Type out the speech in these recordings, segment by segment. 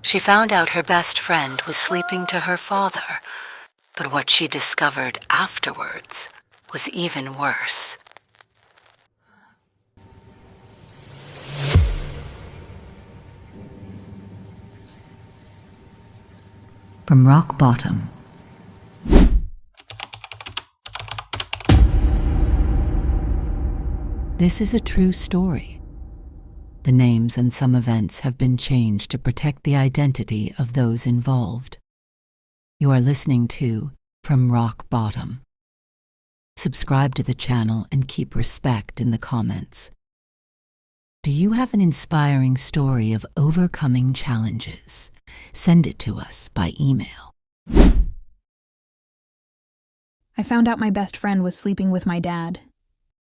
She found out her best friend was sleeping to her father, but what she discovered afterwards was even worse. From rock bottom. This is a true story. The names and some events have been changed to protect the identity of those involved. You are listening to From Rock Bottom. Subscribe to the channel and keep respect in the comments. Do you have an inspiring story of overcoming challenges? Send it to us by email. I found out my best friend was sleeping with my dad.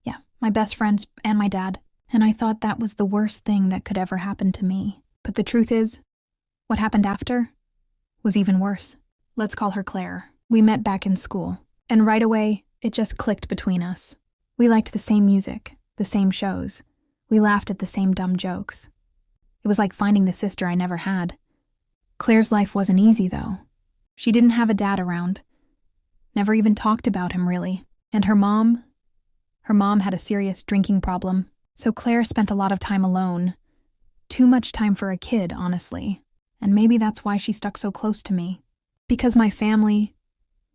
Yeah, my best friend and my dad. And I thought that was the worst thing that could ever happen to me. But the truth is, what happened after was even worse. Let's call her Claire. We met back in school, and right away, it just clicked between us. We liked the same music, the same shows. We laughed at the same dumb jokes. It was like finding the sister I never had. Claire's life wasn't easy, though. She didn't have a dad around. Never even talked about him, really. And her mom had a serious drinking problem. So Claire spent a lot of time alone. Too much time for a kid, honestly. And maybe that's why she stuck so close to me. Because my family,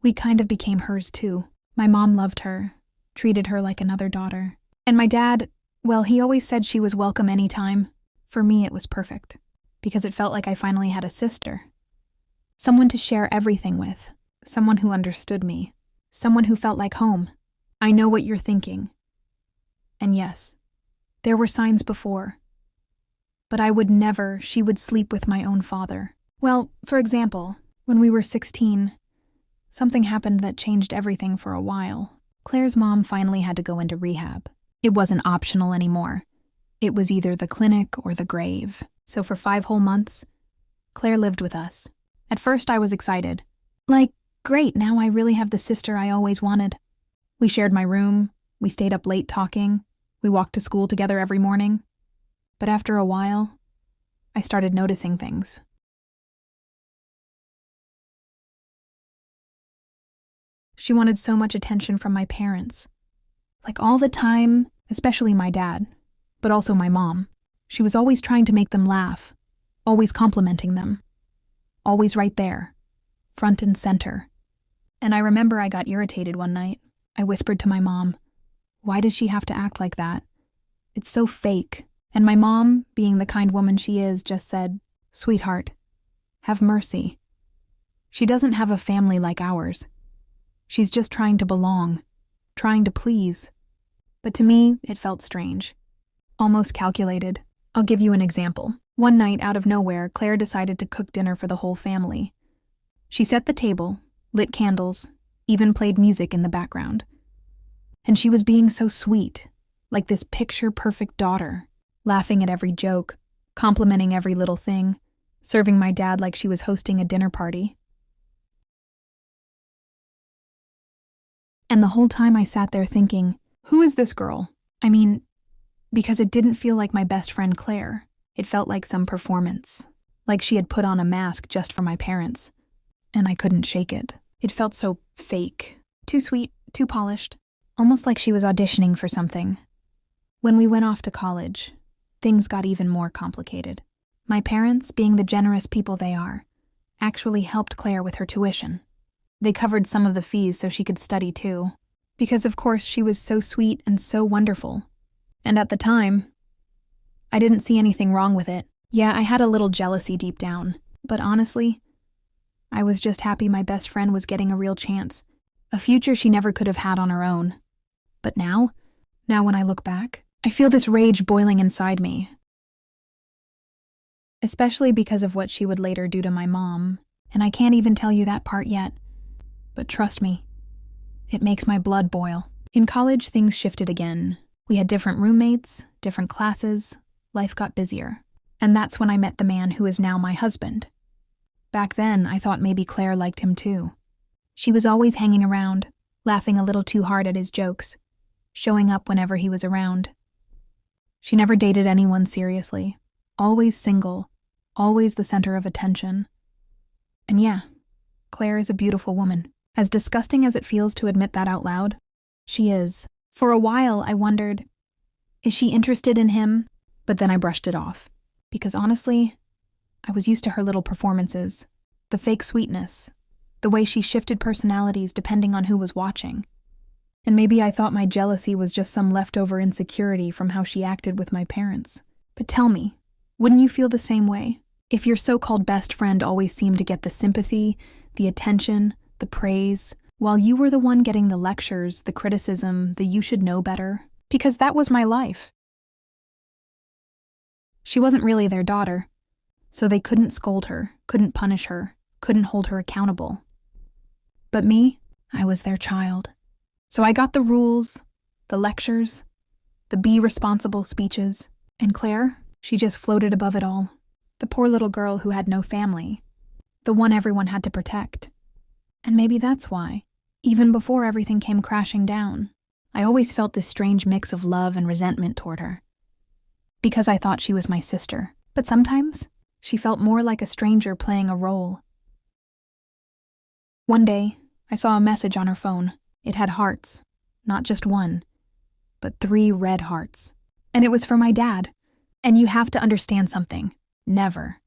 we kind of became hers too. My mom loved her, treated her like another daughter. And my dad, well, he always said she was welcome anytime. For me, it was perfect. Because it felt like I finally had a sister. Someone to share everything with. Someone who understood me. Someone who felt like home. I know what you're thinking. And yes, there were signs before. But she would sleep with my own father. Well, for example, when we were 16, something happened that changed everything for a while. Claire's mom finally had to go into rehab. It wasn't optional anymore. It was either the clinic or the grave. So for 5 whole months, Claire lived with us. At first I was excited. Like, great, now I really have the sister I always wanted. We shared my room, we stayed up late talking, we walked to school together every morning. But after a while, I started noticing things. She wanted so much attention from my parents. Like all the time, especially my dad, but also my mom. She was always trying to make them laugh, always complimenting them. Always right there, front and center. And I remember I got irritated one night. I whispered to my mom, "Why does she have to act like that? It's so fake." And my mom, being the kind woman she is, just said, "Sweetheart, have mercy. She doesn't have a family like ours. She's just trying to belong, trying to please." But to me, it felt strange. Almost calculated. I'll give you an example. One night, out of nowhere, Claire decided to cook dinner for the whole family. She set the table, lit candles, even played music in the background. And she was being so sweet, like this picture-perfect daughter, laughing at every joke, complimenting every little thing, serving my dad like she was hosting a dinner party. And the whole time I sat there thinking, who is this girl? I mean, because it didn't feel like my best friend Claire. It felt like some performance, like she had put on a mask just for my parents. And I couldn't shake it. It felt so fake, too sweet, too polished, almost like she was auditioning for something. When we went off to college, things got even more complicated. My parents, being the generous people they are, actually helped Claire with her tuition. They covered some of the fees so she could study too, because of course she was so sweet and so wonderful. And at the time, I didn't see anything wrong with it. Yeah, I had a little jealousy deep down, but honestly, I was just happy my best friend was getting a real chance, a future she never could have had on her own. But now when I look back, I feel this rage boiling inside me. Especially because of what she would later do to my mom, and I can't even tell you that part yet. But trust me, it makes my blood boil. In college, things shifted again. We had different roommates, different classes, life got busier. And that's when I met the man who is now my husband. Back then, I thought maybe Claire liked him too. She was always hanging around, laughing a little too hard at his jokes, showing up whenever he was around. She never dated anyone seriously, always single, always the center of attention. And yeah, Claire is a beautiful woman. As disgusting as it feels to admit that out loud, she is. For a while, I wondered, is she interested in him? But then I brushed it off. Because honestly, I was used to her little performances. The fake sweetness. The way she shifted personalities depending on who was watching. And maybe I thought my jealousy was just some leftover insecurity from how she acted with my parents. But tell me, wouldn't you feel the same way? If your so-called best friend always seemed to get the sympathy, the attention, the praise, while you were the one getting the lectures, the criticism, the you should know better? Because that was my life. She wasn't really their daughter, so they couldn't scold her, couldn't punish her, couldn't hold her accountable. But me, I was their child. So I got the rules, the lectures, the be responsible speeches, and Claire, she just floated above it all. The poor little girl who had no family, the one everyone had to protect. And maybe that's why, even before everything came crashing down, I always felt this strange mix of love and resentment toward her. Because I thought she was my sister, but sometimes she felt more like a stranger playing a role. One day, I saw a message on her phone. It had hearts, not just one, but 3 red hearts. And it was for my dad. And you have to understand something. Never,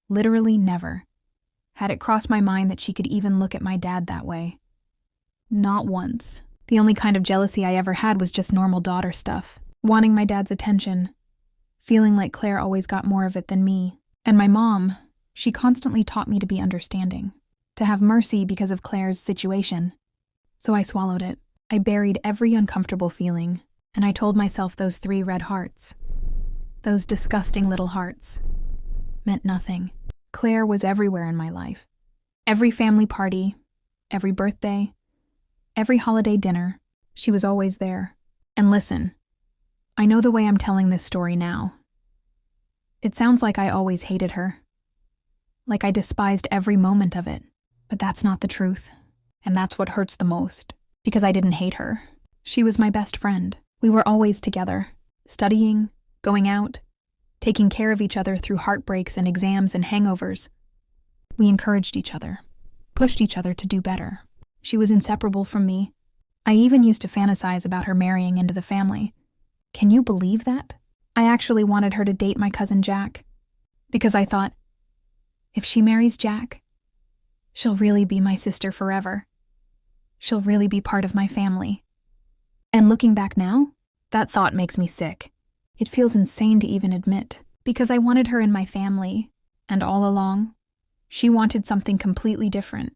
literally never, had it crossed my mind that she could even look at my dad that way. Not once. The only kind of jealousy I ever had was just normal daughter stuff. Wanting my dad's attention. Feeling like Claire always got more of it than me. And my mom, she constantly taught me to be understanding. To have mercy because of Claire's situation. So I swallowed it. I buried every uncomfortable feeling. And I told myself those 3 red hearts. Those disgusting little hearts. Meant nothing. Claire was everywhere in my life. Every family party, every birthday, every holiday dinner, she was always there. And listen, I know the way I'm telling this story now. It sounds like I always hated her. Like I despised every moment of it. But that's not the truth. And that's what hurts the most. Because I didn't hate her. She was my best friend. We were always together. Studying, going out, taking care of each other through heartbreaks and exams and hangovers. We encouraged each other, pushed each other to do better. She was inseparable from me. I even used to fantasize about her marrying into the family. Can you believe that? I actually wanted her to date my cousin Jack. Because I thought, if she marries Jack, she'll really be my sister forever. She'll really be part of my family. And looking back now, that thought makes me sick. It feels insane to even admit, because I wanted her in my family, and all along, she wanted something completely different.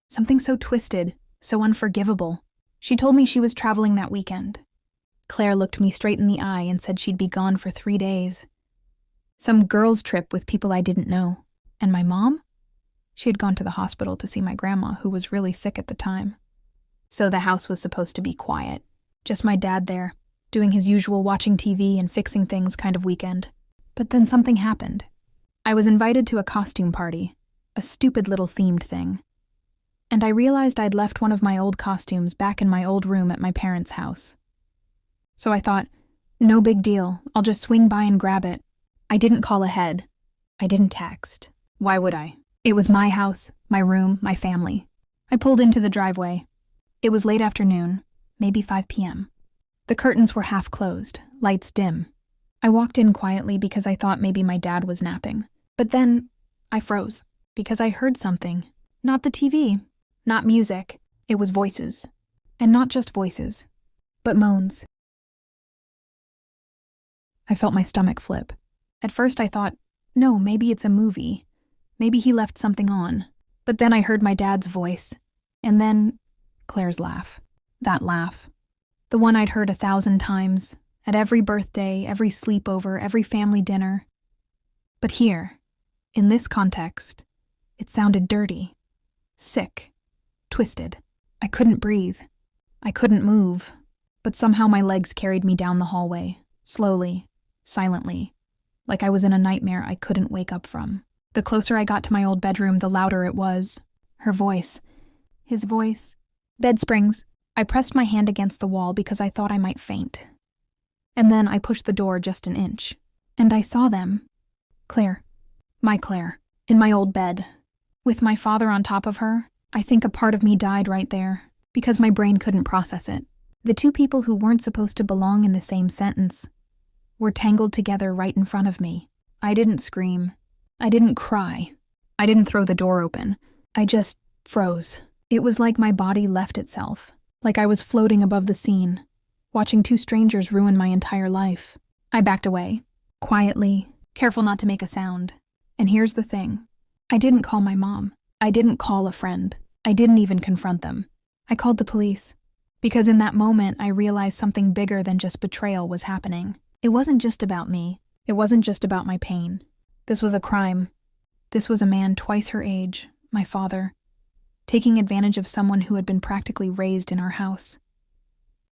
Something so twisted, so unforgivable. She told me she was traveling that weekend. Claire looked me straight in the eye and said she'd be gone for 3 days. Some girls' trip with people I didn't know. And my mom? She had gone to the hospital to see my grandma, who was really sick at the time. So the house was supposed to be quiet. Just my dad there, doing his usual watching TV and fixing things kind of weekend. But then something happened. I was invited to a costume party, a stupid little themed thing. And I realized I'd left one of my old costumes back in my old room at my parents' house. So I thought, no big deal, I'll just swing by and grab it. I didn't call ahead. I didn't text. Why would I? It was my house, my room, my family. I pulled into the driveway. It was late afternoon, maybe 5 p.m. The curtains were half closed, lights dim. I walked in quietly because I thought maybe my dad was napping. But then I froze because I heard something. Not the TV, not music. It was voices. And not just voices, but moans. I felt my stomach flip. At first I thought, no, maybe it's a movie. Maybe he left something on. But then I heard my dad's voice. And then Claire's laugh. That laugh. The one I'd heard 1,000 times, at every birthday, every sleepover, every family dinner. But here, in this context, it sounded dirty, sick, twisted. I couldn't breathe. I couldn't move. But somehow my legs carried me down the hallway, slowly, silently, like I was in a nightmare I couldn't wake up from. The closer I got to my old bedroom, the louder it was. Her voice. His voice. Bed springs. I pressed my hand against the wall because I thought I might faint. And then I pushed the door just an inch. And I saw them. Claire. My Claire, in my old bed, with my father on top of her. I think a part of me died right there, because my brain couldn't process it. The two people who weren't supposed to belong in the same sentence were tangled together right in front of me. I didn't scream. I didn't cry. I didn't throw the door open. I just froze. It was like my body left itself, like I was floating above the scene, watching two strangers ruin my entire life. I backed away, quietly, careful not to make a sound. And here's the thing. I didn't call my mom. I didn't call a friend. I didn't even confront them. I called the police. Because in that moment, I realized something bigger than just betrayal was happening. It wasn't just about me. It wasn't just about my pain. This was a crime. This was a man twice her age, my father, taking advantage of someone who had been practically raised in our house.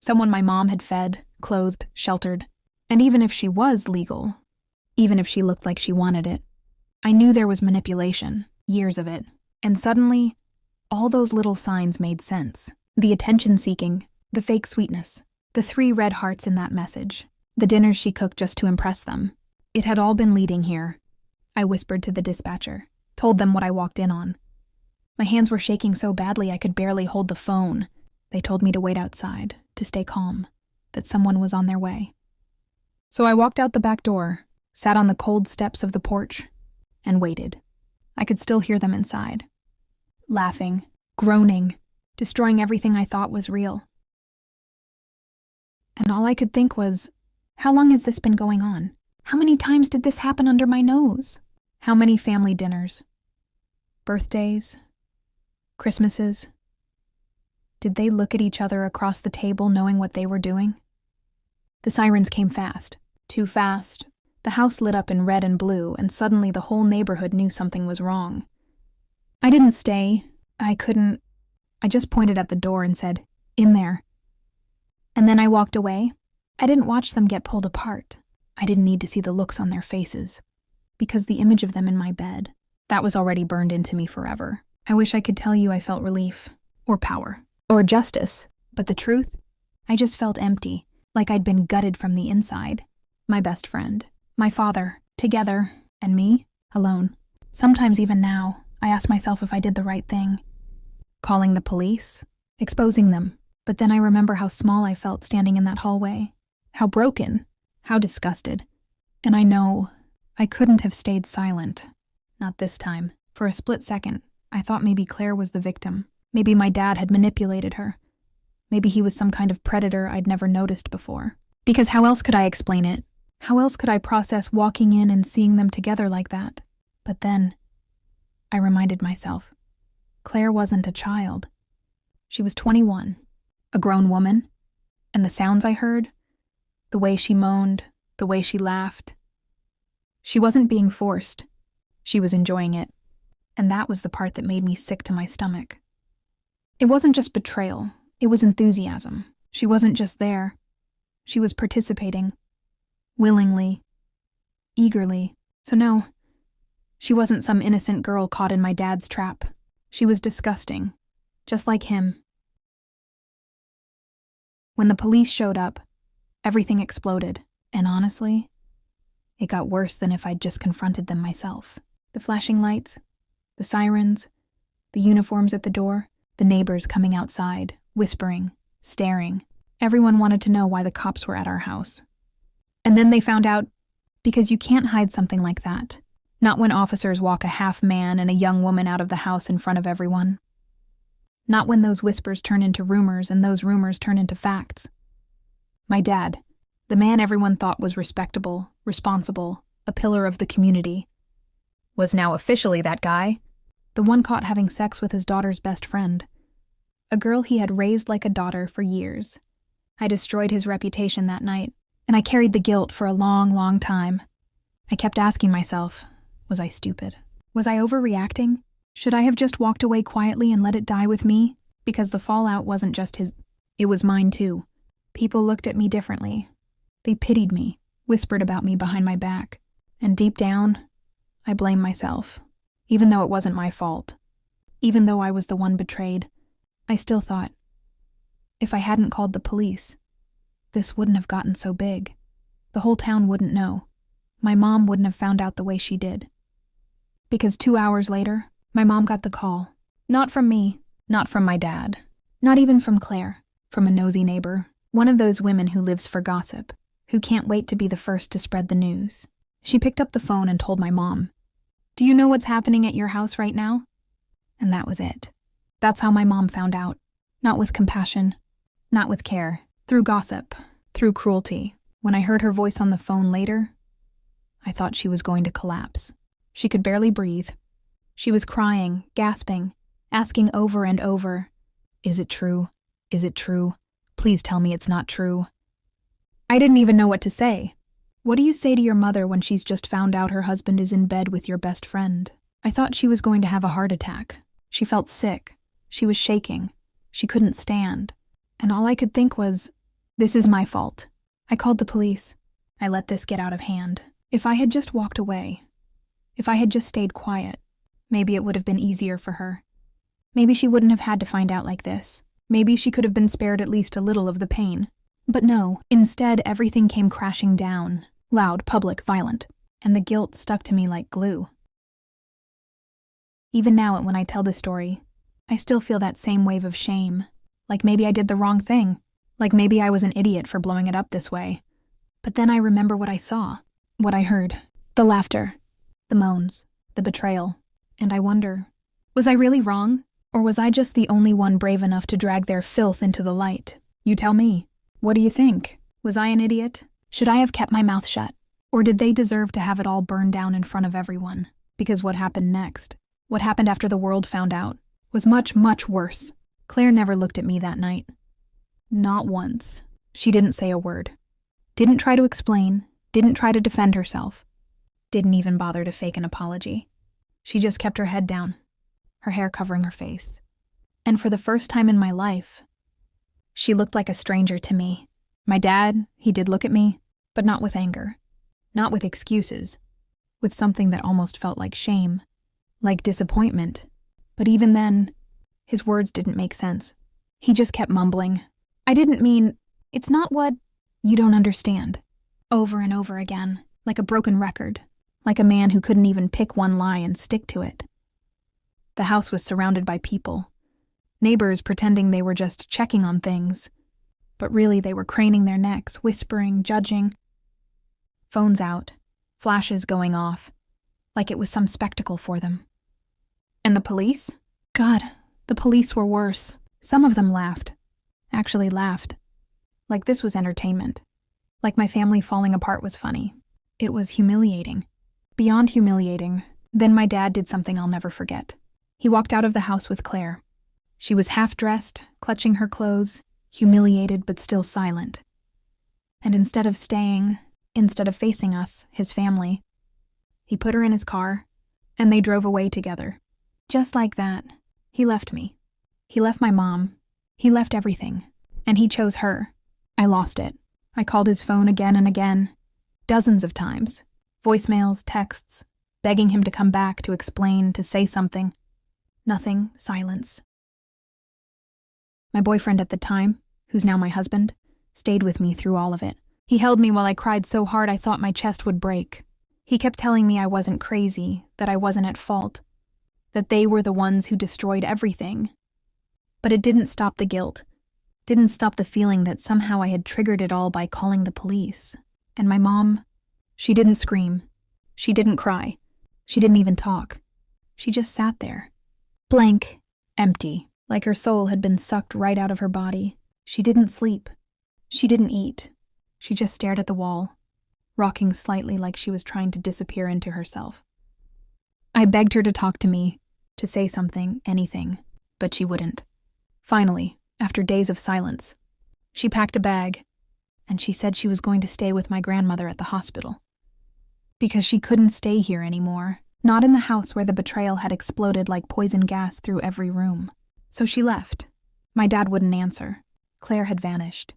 Someone my mom had fed, clothed, sheltered. And even if she was legal, even if she looked like she wanted it, I knew there was manipulation, years of it. And suddenly, all those little signs made sense. The attention-seeking, the fake sweetness, the 3 red hearts in that message, the dinners she cooked just to impress them. It had all been leading here. I whispered to the dispatcher, told them what I walked in on. My hands were shaking so badly I could barely hold the phone. They told me to wait outside, to stay calm, that someone was on their way. So I walked out the back door, sat on the cold steps of the porch, and waited. I could still hear them inside, laughing, groaning, destroying everything I thought was real. And all I could think was, how long has this been going on? How many times did this happen under my nose? How many family dinners? Birthdays? Christmases? Did they look at each other across the table knowing what they were doing? The sirens came fast, too fast. The house lit up in red and blue, and suddenly the whole neighborhood knew something was wrong. I didn't stay. I couldn't. I just pointed at the door and said, "In there." And then I walked away. I didn't watch them get pulled apart. I didn't need to see the looks on their faces, because the image of them in my bed, that was already burned into me forever. I wish I could tell you I felt relief, or power, or justice, but the truth, I just felt empty, like I'd been gutted from the inside. My best friend, my father, together, and me, alone. Sometimes even now, I ask myself if I did the right thing. Calling the police, exposing them. But then I remember how small I felt standing in that hallway. How broken, how disgusted. And I know I couldn't have stayed silent. Not this time. For a split second, I thought maybe Claire was the victim. Maybe my dad had manipulated her. Maybe he was some kind of predator I'd never noticed before. Because how else could I explain it? How else could I process walking in and seeing them together like that? But then, I reminded myself, Claire wasn't a child. She was 21, a grown woman, and the sounds I heard, the way she moaned, the way she laughed. She wasn't being forced. She was enjoying it. And that was the part that made me sick to my stomach. It wasn't just betrayal. It was enthusiasm. She wasn't just there. She was participating. Willingly. Eagerly. So no, she wasn't some innocent girl caught in my dad's trap. She was disgusting. Just like him. When the police showed up, everything exploded. And honestly, it got worse than if I'd just confronted them myself. The flashing lights, the sirens, the uniforms at the door, the neighbors coming outside, whispering, staring. Everyone wanted to know why the cops were at our house. And then they found out, because you can't hide something like that. Not when officers walk a half man and a young woman out of the house in front of everyone. Not when those whispers turn into rumors and those rumors turn into facts. My dad, the man everyone thought was respectable, responsible, a pillar of the community, was now officially that guy, the one caught having sex with his daughter's best friend, a girl he had raised like a daughter for years. I destroyed his reputation that night, and I carried the guilt for a long, long time. I kept asking myself, was I stupid? Was I overreacting? Should I have just walked away quietly and let it die with me? Because the fallout wasn't just his, it was mine too. People looked at me differently. They pitied me, whispered about me behind my back. And deep down, I blamed myself. Even though it wasn't my fault. Even though I was the one betrayed, I still thought, if I hadn't called the police, this wouldn't have gotten so big. The whole town wouldn't know. My mom wouldn't have found out the way she did. Because 2 hours later, my mom got the call. Not from me, not from my dad, not even from Claire, from a nosy neighbor, one of those women who lives for gossip, who can't wait to be the first to spread the news. She picked up the phone and told my mom, "Do you know what's happening at your house right now?" And that was it. That's how my mom found out. Not with compassion, not with care, through gossip, through cruelty. When I heard her voice on the phone later, I thought she was going to collapse. She could barely breathe. She was crying, gasping, asking over and over, "Is it true? Is it true? Please tell me it's not true." I didn't even know what to say. What do you say to your mother when she's just found out her husband is in bed with your best friend? I thought she was going to have a heart attack. She felt sick. She was shaking. She couldn't stand. And all I could think was, this is my fault. I called the police. I let this get out of hand. If I had just walked away, if I had just stayed quiet, maybe it would have been easier for her. Maybe she wouldn't have had to find out like this. Maybe she could have been spared at least a little of the pain. But no, instead everything came crashing down. Loud, public, violent. And the guilt stuck to me like glue. Even now, when I tell the story, I still feel that same wave of shame. Like maybe I did the wrong thing. Like maybe I was an idiot for blowing it up this way. But then I remember what I saw, what I heard. The laughter, the moans, the betrayal. And I wonder, was I really wrong? Or was I just the only one brave enough to drag their filth into the light? You tell me. What do you think? Was I an idiot? Should I have kept my mouth shut? Or did they deserve to have it all burned down in front of everyone? Because what happened next, what happened after the world found out, was much, much worse. Claire never looked at me that night. Not once. She didn't say a word. Didn't try to explain, didn't try to defend herself. Didn't even bother to fake an apology. She just kept her head down, her hair covering her face. And for the first time in my life, she looked like a stranger to me. My dad, he did look at me, but not with anger, not with excuses, with something that almost felt like shame, like disappointment. But even then, his words didn't make sense. He just kept mumbling. I didn't mean, it's not what, you don't understand. Over and over again, like a broken record, like a man who couldn't even pick one lie and stick to it. The house was surrounded by people, neighbors pretending they were just checking on things, but really they were craning their necks, whispering, judging. Phones out, flashes going off, like it was some spectacle for them. And the police? God, the police were worse. Some of them laughed. Actually laughed. Like this was entertainment. Like my family falling apart was funny. It was humiliating. Beyond humiliating, then my dad did something I'll never forget. He walked out of the house with Claire. She was half-dressed, clutching her clothes, humiliated but still silent. And instead of staying, instead of facing us, his family, he put her in his car, and they drove away together. Just like that, he left me. He left my mom. He left everything. And he chose her. I lost it. I called his phone again and again, dozens of times. Voicemails, texts, begging him to come back, to explain, to say something. Nothing, silence. My boyfriend at the time, who's now my husband, stayed with me through all of it. He held me while I cried so hard I thought my chest would break. He kept telling me I wasn't crazy, that I wasn't at fault, that they were the ones who destroyed everything. But it didn't stop the guilt, didn't stop the feeling that somehow I had triggered it all by calling the police. And my mom, she didn't scream, she didn't cry, she didn't even talk. She just sat there, blank, empty, like her soul had been sucked right out of her body. She didn't sleep, she didn't eat, she just stared at the wall, rocking slightly like she was trying to disappear into herself. I begged her to talk to me, to say something, anything, but she wouldn't. Finally, after days of silence, she packed a bag, and she said she was going to stay with my grandmother at the hospital. Because she couldn't stay here anymore, not in the house where the betrayal had exploded like poison gas through every room. So she left. My dad wouldn't answer. Claire had vanished.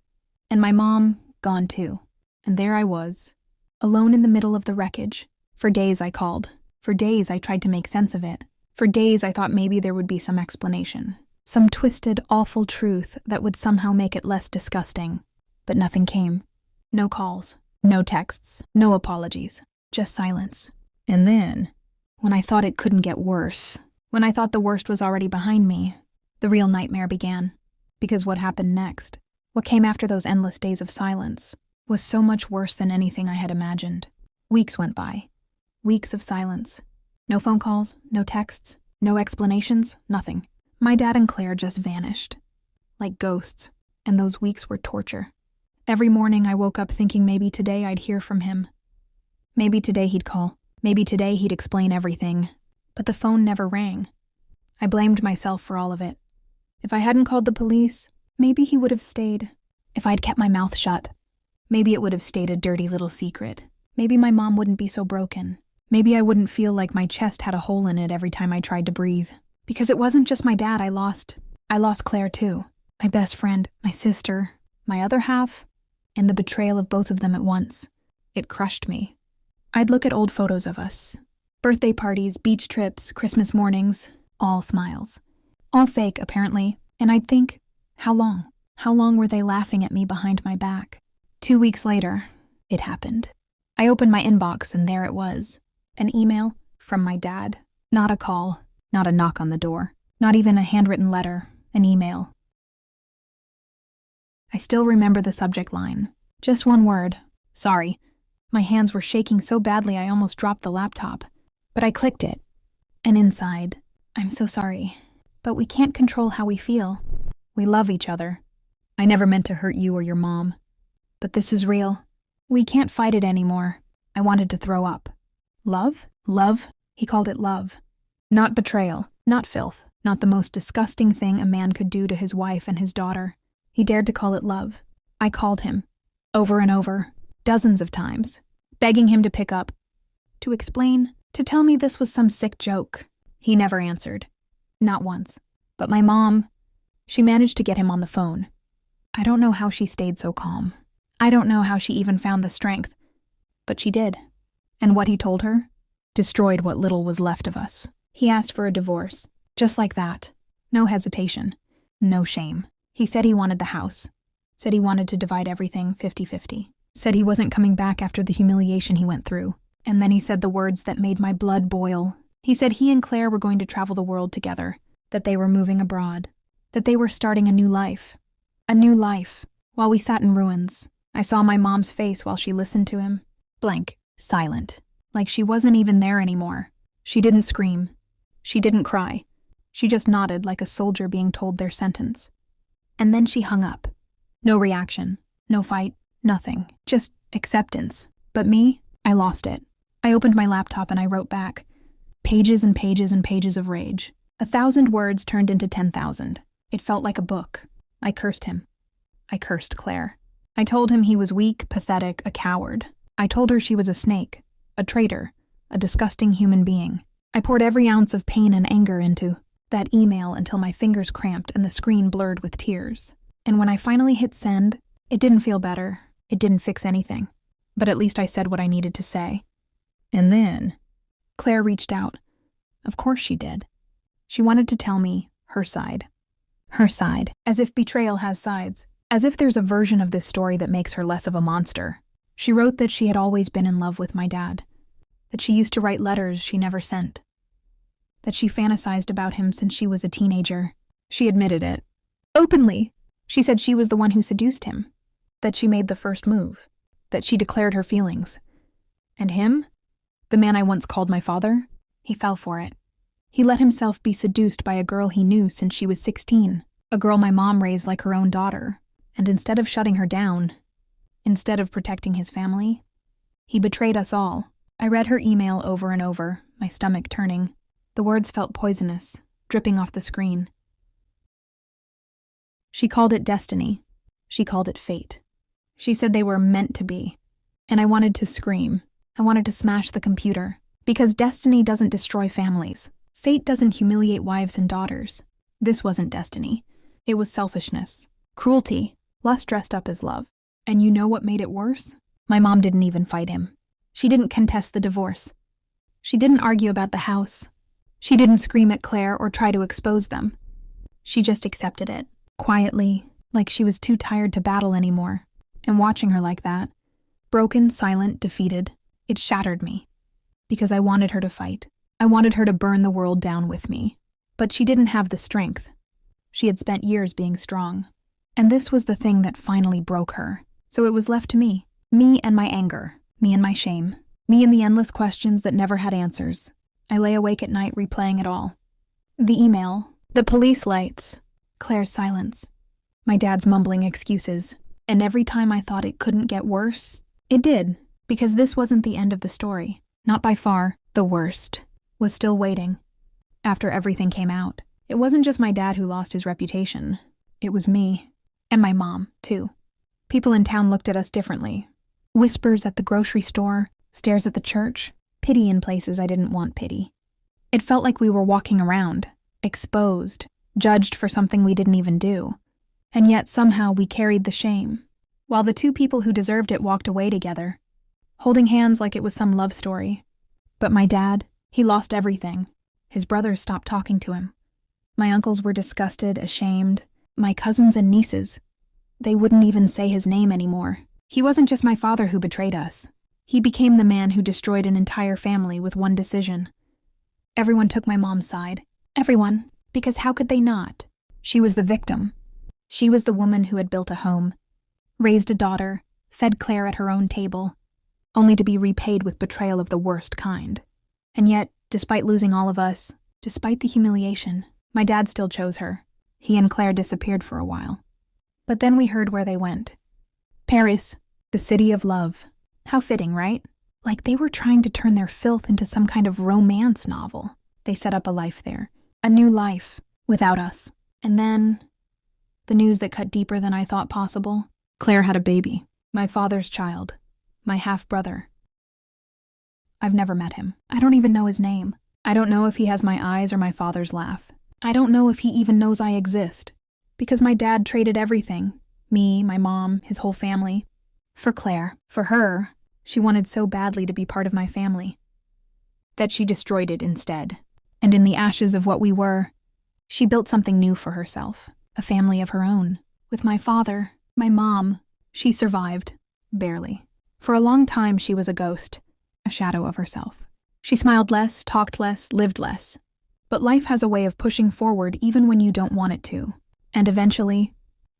And my mom, gone too. And there I was, alone in the middle of the wreckage. For days I called. For days I tried to make sense of it. For days I thought maybe there would be some explanation. Some twisted, awful truth that would somehow make it less disgusting. But nothing came. No calls. No texts. No apologies. Just silence. And then, when I thought it couldn't get worse, when I thought the worst was already behind me, the real nightmare began. Because what happened next, what came after those endless days of silence, was so much worse than anything I had imagined. Weeks went by. Weeks of silence. No phone calls, no texts, no explanations, nothing. My dad and Claire just vanished. Like ghosts. And those weeks were torture. Every morning I woke up thinking maybe today I'd hear from him. Maybe today he'd call. Maybe today he'd explain everything. But the phone never rang. I blamed myself for all of it. If I hadn't called the police, maybe he would have stayed. If I'd kept my mouth shut, maybe it would have stayed a dirty little secret. Maybe my mom wouldn't be so broken. Maybe I wouldn't feel like my chest had a hole in it every time I tried to breathe. Because it wasn't just my dad I lost. I lost Claire too. My best friend, my sister, my other half, and the betrayal of both of them at once. It crushed me. I'd look at old photos of us. Birthday parties, beach trips, Christmas mornings, all smiles. All fake, apparently, and I'd think, how long? How long were they laughing at me behind my back? 2 weeks later, it happened. I opened my inbox and there it was. An email from my dad. Not a call, not a knock on the door, not even a handwritten letter, an email. I still remember the subject line. Just one word. Sorry. My hands were shaking so badly I almost dropped the laptop. But I clicked it. And inside, I'm so sorry. But we can't control how we feel. We love each other. I never meant to hurt you or your mom. But this is real. We can't fight it anymore. I wanted to throw up. Love? Love? He called it love. Not betrayal. Not filth. Not the most disgusting thing a man could do to his wife and his daughter. He dared to call it love. I called him. Over and over. Dozens of times. Begging him to pick up. To explain. To tell me this was some sick joke. He never answered. Not once. But my mom, she managed to get him on the phone. I don't know how she stayed so calm. I don't know how she even found the strength. But she did. And what he told her destroyed what little was left of us. He asked for a divorce. Just like that. No hesitation. No shame. He said he wanted the house. Said he wanted to divide everything 50-50. Said he wasn't coming back after the humiliation he went through. And then he said the words that made my blood boil. He said he and Claire were going to travel the world together. That they were moving abroad. That they were starting a new life. A new life. While we sat in ruins, I saw my mom's face while she listened to him. Blank. Silent. Like she wasn't even there anymore. She didn't scream. She didn't cry. She just nodded like a soldier being told their sentence. And then she hung up. No reaction. No fight. Nothing. Just acceptance. But me, I lost it. I opened my laptop and I wrote back. Pages and pages and pages of rage. 1,000 words turned into 10,000. It felt like a book. I cursed him. I cursed Claire. I told him he was weak, pathetic, a coward. I told her she was a snake, a traitor, a disgusting human being. I poured every ounce of pain and anger into that email until my fingers cramped and the screen blurred with tears. And when I finally hit send, it didn't feel better. It didn't fix anything. But at least I said what I needed to say. And then Claire reached out. Of course she did. She wanted to tell me her side. Her side. As if betrayal has sides. As if there's a version of this story that makes her less of a monster. She wrote that she had always been in love with my dad. That she used to write letters she never sent. That she fantasized about him since she was a teenager. She admitted it. Openly. She said she was the one who seduced him. That she made the first move. That she declared her feelings. And him? The man I once called my father? He fell for it. He let himself be seduced by a girl he knew since she was 16. A girl my mom raised like her own daughter. And instead of shutting her down, instead of protecting his family, he betrayed us all. I read her email over and over, my stomach turning. The words felt poisonous, dripping off the screen. She called it destiny. She called it fate. She said they were meant to be. And I wanted to scream. I wanted to smash the computer. Because destiny doesn't destroy families. Fate doesn't humiliate wives and daughters. This wasn't destiny. It was selfishness. Cruelty. Lust dressed up as love. And you know what made it worse? My mom didn't even fight him. She didn't contest the divorce. She didn't argue about the house. She didn't scream at Claire or try to expose them. She just accepted it, quietly, like she was too tired to battle anymore. And watching her like that, broken, silent, defeated, it shattered me. Because I wanted her to fight. I wanted her to burn the world down with me. But she didn't have the strength. She had spent years being strong. And this was the thing that finally broke her. So it was left to me. Me and my anger. Me and my shame. Me and the endless questions that never had answers. I lay awake at night replaying it all. The email. The police lights. Claire's silence. My dad's mumbling excuses. And every time I thought it couldn't get worse, it did. Because this wasn't the end of the story. Not by far. The worst was still waiting. After everything came out, it wasn't just my dad who lost his reputation. It was me. And my mom, too. People in town looked at us differently. Whispers at the grocery store, stares at the church, pity in places I didn't want pity. It felt like we were walking around, exposed, judged for something we didn't even do. And yet somehow we carried the shame, while the two people who deserved it walked away together, holding hands like it was some love story. But my dad, he lost everything. His brothers stopped talking to him. My uncles were disgusted, ashamed. My cousins and nieces, they wouldn't even say his name anymore. He wasn't just my father who betrayed us. He became the man who destroyed an entire family with one decision. Everyone took my mom's side. Everyone, because how could they not? She was the victim. She was the woman who had built a home, raised a daughter, fed Claire at her own table, only to be repaid with betrayal of the worst kind. And yet, despite losing all of us, despite the humiliation, my dad still chose her. He and Claire disappeared for a while. But then we heard where they went. Paris, the city of love. How fitting, right? Like they were trying to turn their filth into some kind of romance novel. They set up a life there. A new life, without us. And then, the news that cut deeper than I thought possible. Claire had a baby. My father's child. My half-brother. I've never met him. I don't even know his name. I don't know if he has my eyes or my father's laugh. I don't know if he even knows I exist. Because my dad traded everything. Me, my mom, his whole family. For Claire. For her. She wanted so badly to be part of my family. That she destroyed it instead. And in the ashes of what we were, she built something new for herself. A family of her own. With my father, my mom. She survived. Barely. For a long time she was a ghost. A shadow of herself. She smiled less, talked less, lived less. But life has a way of pushing forward even when you don't want it to. And eventually,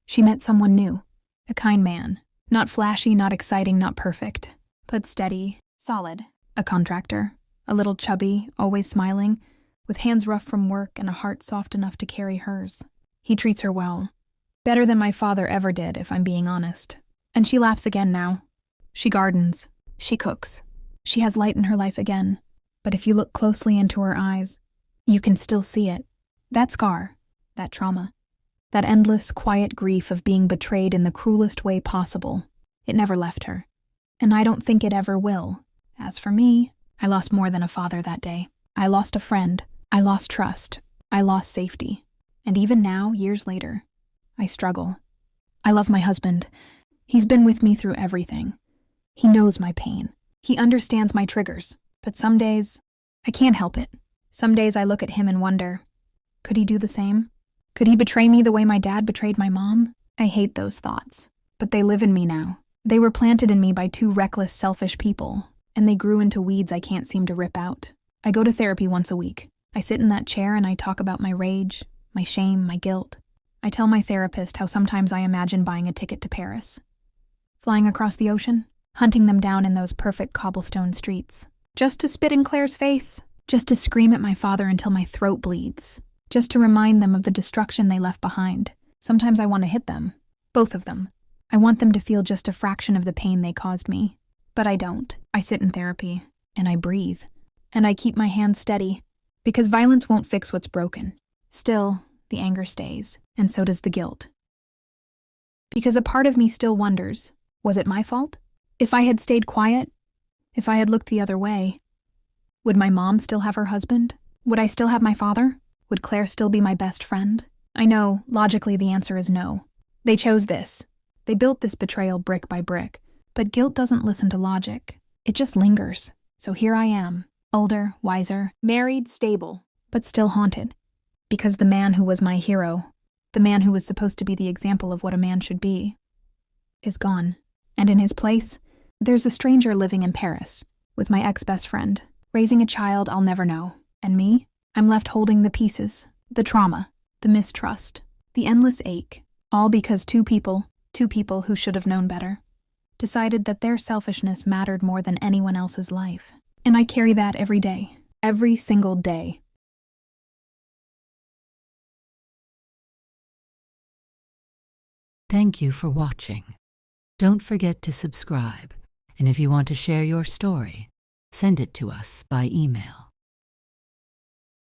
she met someone new. A kind man. Not flashy, not exciting, not perfect. But steady, solid. A contractor. A little chubby, always smiling, with hands rough from work and a heart soft enough to carry hers. He treats her well. Better than my father ever did, if I'm being honest. And she laughs again now. She gardens. She cooks. She has light in her life again. But if you look closely into her eyes, you can still see it. That scar. That trauma. That endless, quiet grief of being betrayed in the cruelest way possible. It never left her. And I don't think it ever will. As for me, I lost more than a father that day. I lost a friend. I lost trust. I lost safety. And even now, years later, I struggle. I love my husband. He's been with me through everything. He knows my pain. He understands my triggers. But some days, I can't help it. Some days I look at him and wonder, could he do the same? Could he betray me the way my dad betrayed my mom? I hate those thoughts. But they live in me now. They were planted in me by two reckless, selfish people, and they grew into weeds I can't seem to rip out. I go to therapy once a week. I sit in that chair and I talk about my rage, my shame, my guilt. I tell my therapist how sometimes I imagine buying a ticket to Paris. Flying across the ocean, hunting them down in those perfect cobblestone streets. Just to spit in Claire's face. Just to scream at my father until my throat bleeds. Just to remind them of the destruction they left behind. Sometimes I want to hit them. Both of them. I want them to feel just a fraction of the pain they caused me. But I don't. I sit in therapy. And I breathe. And I keep my hands steady. Because violence won't fix what's broken. Still, the anger stays. And so does the guilt. Because a part of me still wonders, was it my fault? If I had stayed quiet? If I had looked the other way? Would my mom still have her husband? Would I still have my father? Would Claire still be my best friend? I know, logically the answer is no. They chose this. They built this betrayal brick by brick. But guilt doesn't listen to logic. It just lingers. So here I am, older, wiser, married, stable, but still haunted. Because the man who was my hero, the man who was supposed to be the example of what a man should be, is gone. And in his place, there's a stranger living in Paris, with my ex-best friend, raising a child I'll never know. And me? I'm left holding the pieces, the trauma, the mistrust, the endless ache, all because two people who should have known better, decided that their selfishness mattered more than anyone else's life. And I carry that every day, every single day. Thank you for watching. Don't forget to subscribe, and if you want to share your story, send it to us by email.